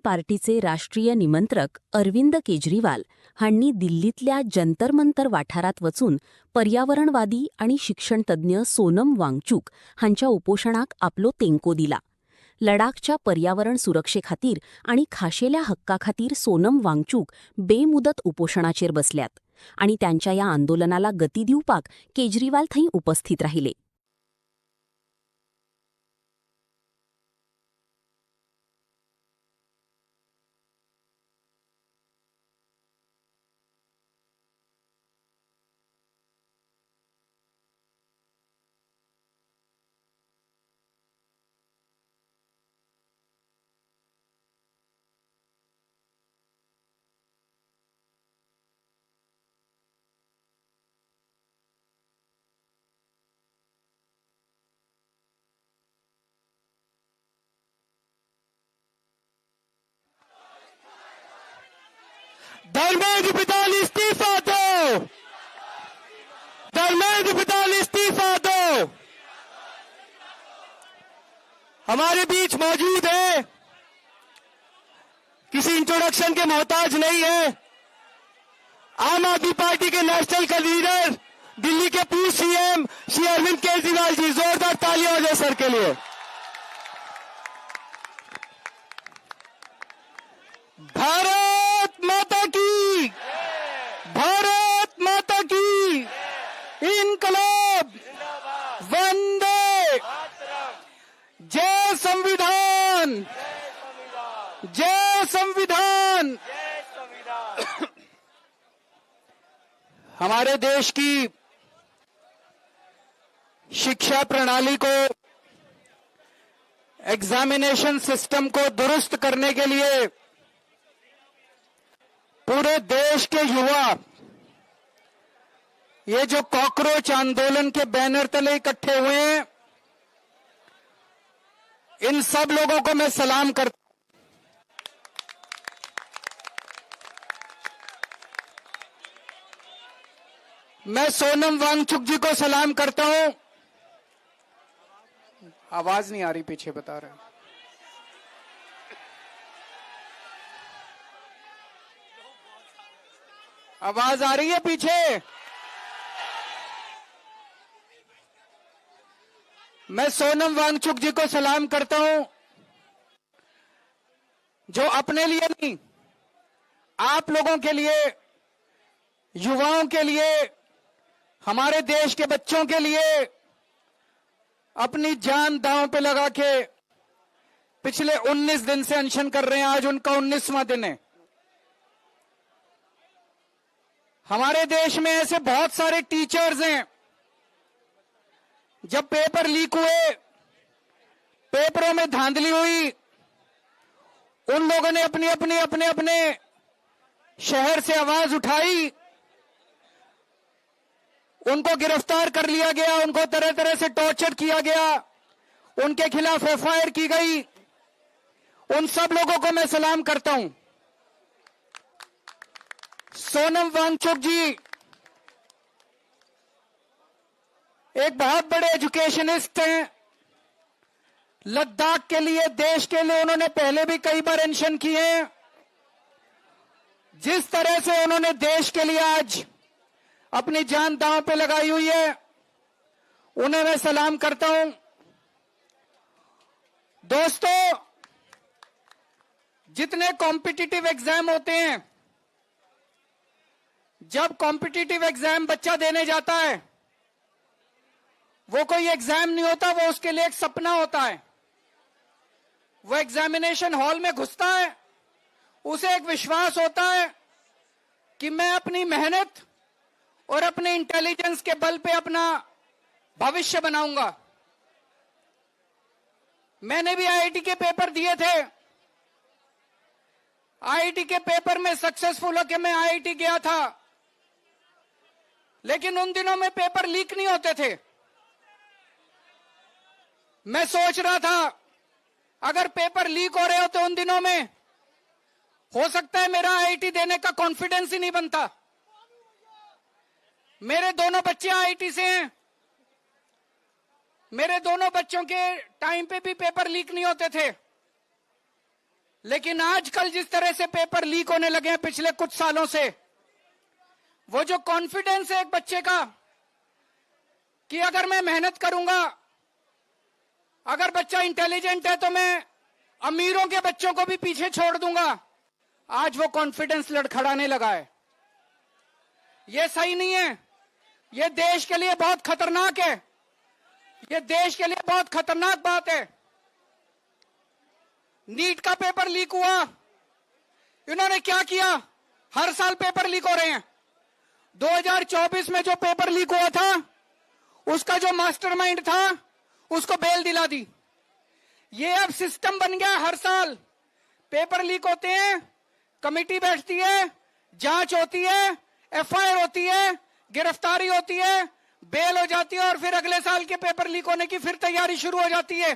पार्टीचे राष्ट्रीय निमंत्रक अरविंद केजरीवाल हांनी दिल्लीतल्या जंतर मंतर वाठारात वचून पर्यावरणवादी आणि शिक्षणतज्ञ सोनम वांगचूक हांच्या उपोषणाक आपलो तेंको दिला. लडाखच्या पर्यावरण सुरक्षेखातीर आणि खाशेल्या हक्काखातीर सोनम वांगचूक बेमुदत उपोषणाचेर बसल्यात आणि त्यांच्या या आंदोलनाला गती दिवपाक केजरीवाल थंय उपस्थित राहिले. धर्मेंद्र प्रधान इस्तीफा दो, धर्मेंद्र प्रधान इस्तीफा दो। हमारे बीच मौजूद है, किसी इंट्रोडक्शन के मोहताज नहीं है, आम आदमी पार्टी के नेशनल कन्वीनर, दिल्ली के पूर्व सीएम श्री अरविंद केजरीवाल जी। जोरदार तालियां हो जाए सर के लिए। भारत माता की, भारत माता की, इनकलाब, वंदे, जय संविधान, जय संविधान। हमारे देश की शिक्षा प्रणाली को, एग्जामिनेशन सिस्टम को दुरुस्त करने के लिए पूरे देश के युवा ये जो कॉकरोच आंदोलन के बैनर तले इकट्ठे हुए हैं, इन सब लोगों को मैं सलाम करता हूं। मैं सोनम वांगचुक जी को सलाम करता हूं। आवाज नहीं आ रही, पीछे बता रहे हैं। आवाज आ रही है पीछे? मैं सोनम वांगचुक जी को सलाम करता हूं, जो अपने लिए नहीं, आप लोगों के लिए, युवाओं के लिए, हमारे देश के बच्चों के लिए अपनी जान दांव पे लगा के पिछले 19 दिन से अनशन कर रहे हैं। आज उनका 19वां दिन है। हमारे देश में ऐसे बहुत सारे टीचर्स हैं, जब पेपर लीक हुए, पेपरों में धांधली हुई, उन लोगों ने अपने शहर से आवाज उठाई, उनको गिरफ्तार कर लिया गया, उनको तरह तरह से टॉर्चर किया गया, उनके खिलाफ एफआईआर की गई। उन सब लोगों को मैं सलाम करता हूं। सोनम वांगचुक जी एक बहुत बड़े एजुकेशनिस्ट हैं। लद्दाख के लिए, देश के लिए उन्होंने पहले भी कई बार अनशन किए हैं। जिस तरह से उन्होंने देश के लिए आज अपनी जान दांव पे लगाई हुई है, उन्हें मैं सलाम करता हूं। दोस्तों, जितने कॉम्पिटिटिव एग्जाम होते हैं, जब कॉम्पिटिटिव एग्जाम बच्चा देने जाता है, वो कोई एग्जाम नहीं होता, वो उसके लिए एक सपना होता है। वो एग्जामिनेशन हॉल में घुसता है, उसे एक विश्वास होता है कि मैं अपनी मेहनत और अपने इंटेलिजेंस के बल पे अपना भविष्य बनाऊंगा। मैंने भी आईआईटी के पेपर दिए थे। आईआईटी के पेपर में सक्सेसफुल होकर मैं आईआईटी गया था, लेकिन उन दिनों में पेपर लीक नहीं होते थे। मैं सोच रहा था, अगर पेपर लीक हो रहे होते उन दिनों में, हो सकता है मेरा आईआईटी देने का कॉन्फिडेंस ही नहीं बनता। मेरे दोनों बच्चे आईआईटी से हैं। मेरे दोनों बच्चों के टाइम पे भी पेपर लीक नहीं होते थे, लेकिन आजकल जिस तरह से पेपर लीक होने लगे हैं पिछले कुछ सालों से, वो जो कॉन्फिडेंस है एक बच्चे का कि अगर मैं मेहनत करूंगा, अगर बच्चा इंटेलिजेंट है तो मैं अमीरों के बच्चों को भी पीछे छोड़ दूंगा, आज वो कॉन्फिडेंस लड़खड़ाने लगा है। ये सही नहीं है। ये देश के लिए बहुत खतरनाक है। ये देश के लिए बहुत खतरनाक बात है। नीट का पेपर लीक हुआ, इन्होंने क्या किया? हर साल पेपर लीक हो रहे हैं। 2024 में जो पेपर लीक हुआ था, उसका जो मास्टरमाइंड था उसको बेल दिला दी। ये अब सिस्टम बन गया। हर साल पेपर लीक होते हैं, कमेटी बैठती है, जांच होती है, एफआईआर होती है, गिरफ्तारी होती है, बेल हो जाती है और फिर अगले साल के पेपर लीक होने की फिर तैयारी शुरू हो जाती है।